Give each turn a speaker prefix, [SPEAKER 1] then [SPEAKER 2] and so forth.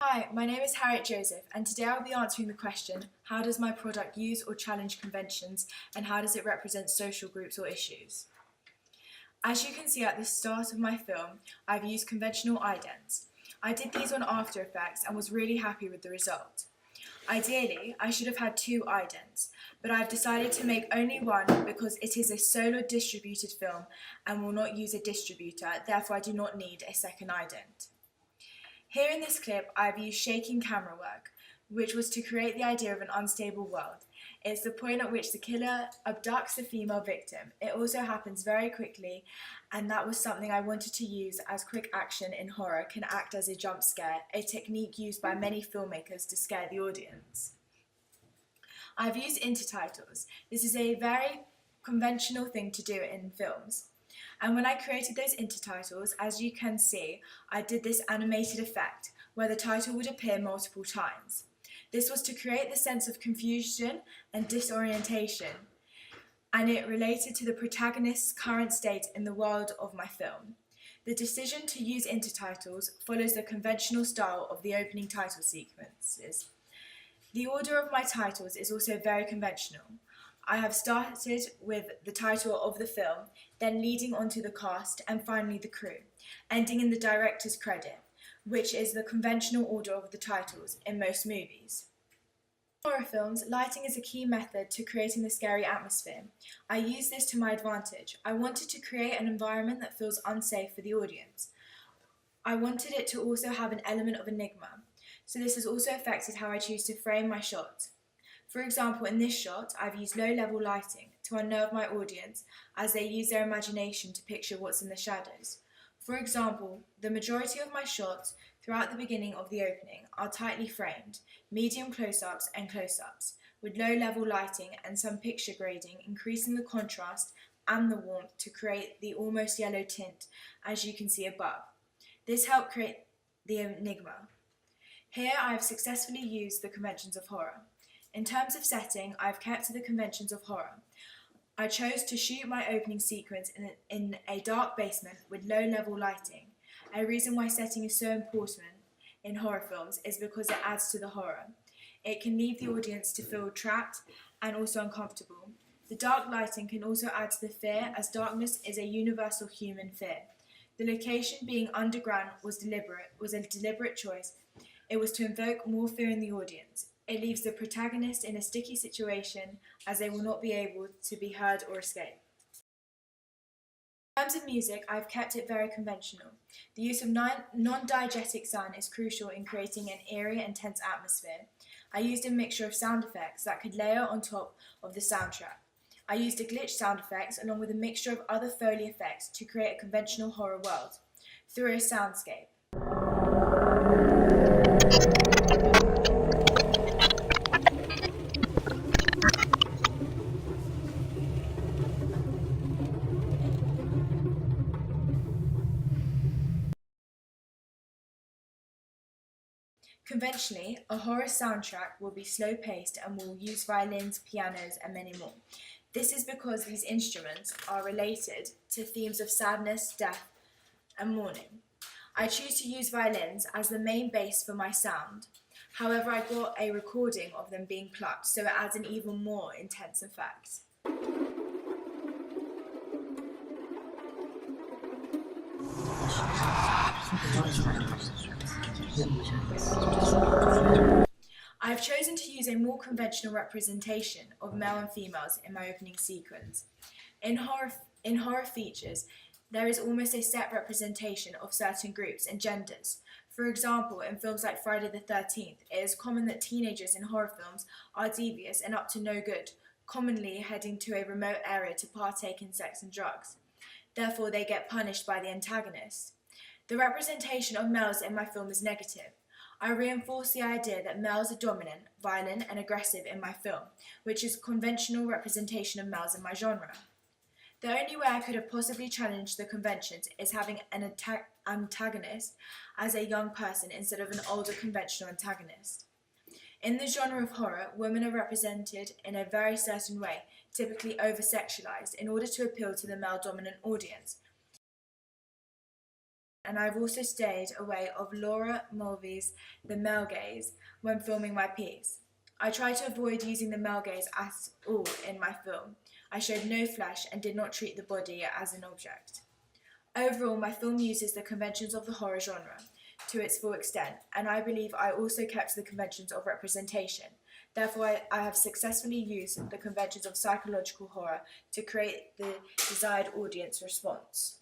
[SPEAKER 1] Hi, my name is Harriet Joseph, and today I'll be answering the question, how does my product use or challenge conventions, and how does it represent social groups or issues? As you can see at the start of my film, I've used conventional idents. I did these on After Effects and was really happy with the result. Ideally, I should have had two idents, but I've decided to make only one because it is a solo distributed film and will not use a distributor, therefore I do not need a second ident. Here in this clip, I've used shaking camera work, which was to create the idea of an unstable world. It's the point at which the killer abducts the female victim. It also happens very quickly, and that was something I wanted to use, as quick action in horror can act as a jump scare, a technique used by many filmmakers to scare the audience. I've used intertitles. This is a very conventional thing to do in films. And when I created those intertitles, as you can see, I did this animated effect where the title would appear multiple times. This was to create the sense of confusion and disorientation, and it related to the protagonist's current state in the world of my film. The decision to use intertitles follows the conventional style of the opening title sequences. The order of my titles is also very conventional. I have started with the title of the film, then leading on to the cast, and finally the crew, ending in the director's credit, which is the conventional order of the titles in most movies. In horror films, lighting is a key method to creating the scary atmosphere. I use this to my advantage. I wanted to create an environment that feels unsafe for the audience. I wanted it to also have an element of enigma, so this has also affected how I choose to frame my shots. For example, in this shot, I've used low-level lighting to unnerve my audience as they use their imagination to picture what's in the shadows. For example, the majority of my shots throughout the beginning of the opening are tightly framed, medium close-ups and close-ups, with low-level lighting and some picture grading, increasing the contrast and the warmth to create the almost yellow tint, as you can see above. This helped create the enigma. Here I have successfully used the conventions of horror. In terms of setting, I've kept to the conventions of horror. I chose to shoot my opening sequence in a dark basement with low-level lighting. A reason why setting is so important in horror films is because it adds to the horror. It can leave the audience to feel trapped and also uncomfortable. The dark lighting can also add to the fear, as darkness is a universal human fear. The location being underground was a deliberate choice. It was to invoke more fear in the audience. It leaves the protagonist in a sticky situation as they will not be able to be heard or escape. In terms of music, I've kept it very conventional. The use of non-diegetic sound is crucial in creating an eerie and tense atmosphere. I used a mixture of sound effects that could layer on top of the soundtrack. I used a glitch sound effects along with a mixture of other Foley effects to create a conventional horror world through a soundscape. Conventionally, a horror soundtrack will be slow-paced and will use violins, pianos, and many more. This is because these instruments are related to themes of sadness, death, and mourning. I choose to use violins as the main base for my sound. However, I got a recording of them being plucked, so it adds an even more intense effect. I have chosen to use a more conventional representation of male and females in my opening sequence. In horror features, there is almost a set representation of certain groups and genders. For example, in films like Friday the 13th, it is common that teenagers in horror films are devious and up to no good, commonly heading to a remote area to partake in sex and drugs. Therefore, they get punished by the antagonist. The representation of males in my film is negative. I reinforce the idea that males are dominant, violent, and aggressive in my film, which is conventional representation of males in my genre. The only way I could have possibly challenged the conventions is having an antagonist as a young person instead of an older conventional antagonist. In the genre of horror, women are represented in a very certain way, typically over-sexualized, in order to appeal to the male-dominant audience. and I've also stayed away of Laura Mulvey's The Male Gaze when filming my piece. I tried to avoid using the male gaze at all in my film. I showed no flesh and did not treat the body as an object. Overall, my film uses the conventions of the horror genre to its full extent, and I believe I also kept the conventions of representation. Therefore, I have successfully used the conventions of psychological horror to create the desired audience response.